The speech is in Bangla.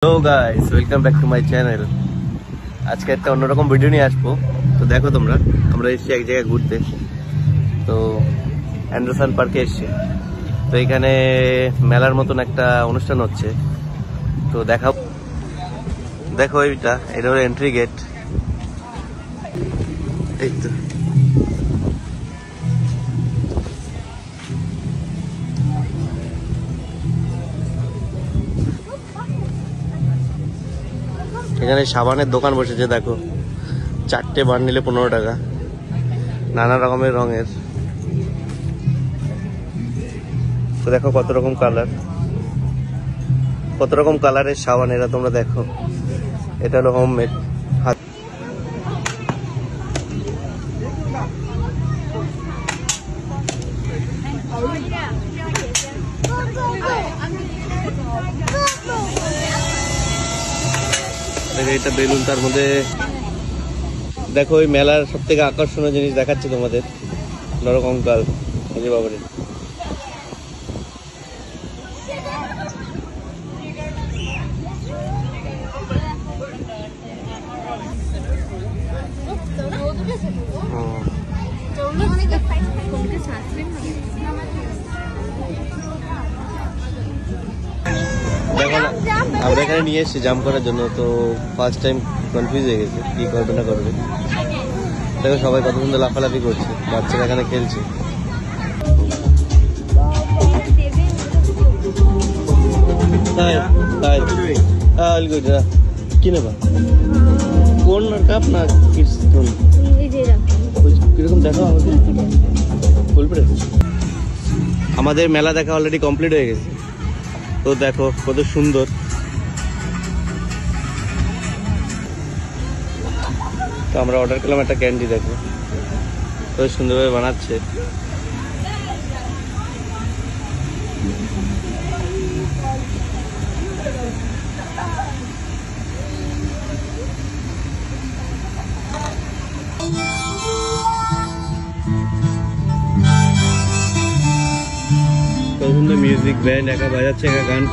Hello guys, welcome back to my channel. আজকে একটা অন্যরকম ভিডিও নিয়ে আসবো। তো দেখো তোমরা, আমরা এসেছি এক জায়গায় ঘুরতে। তো অ্যান্ডারসন পার্কে এসেছি। তো এখানে মেলার মতন একটা অনুষ্ঠান হচ্ছে। তো দেখো এটা হলো এন্ট্রি গেট। এই তো এখানে সাবানের দোকান বসেছে। দেখো, 4টে বার নিলে 15 টাকা, নানা রকমের রঙের। তো দেখো কত রকম কালারের সাবান এরা, তোমরা দেখো। এটা হলো হোমমেড। এটা বেলুন, তার মধ্যে দেখো ওই মেলার সব থেকে আকর্ষণীয় জিনিস দেখাচ্ছে তোমাদের। নরকঙ্কাল, বাবারে। দেখো না, আমরা এখানে নিয়ে এসেছি জাম্প করার জন্য। তো ফার্স্ট টাইম কনফিউজ হয়ে গেছে কি করবে না করবে। দেখো সবাই কত সুন্দর লাফালাফি করছে, বাচ্চারা এখানে খেলছে। কি নেবা, কোন কাপ না কিরকম দেখো আমাদের। আমাদের মেলা দেখা অলরেডি কমপ্লিট হয়ে গেছে। তো দেখো কত সুন্দর। তো আমরা অর্ডার করলাম একটা ক্যান্ডি। দেখো কত সুন্দরভাবে বানাচ্ছে। কত সুন্দর মিউজিক ব্যান্ড একা বাজাচ্ছে, একা গান।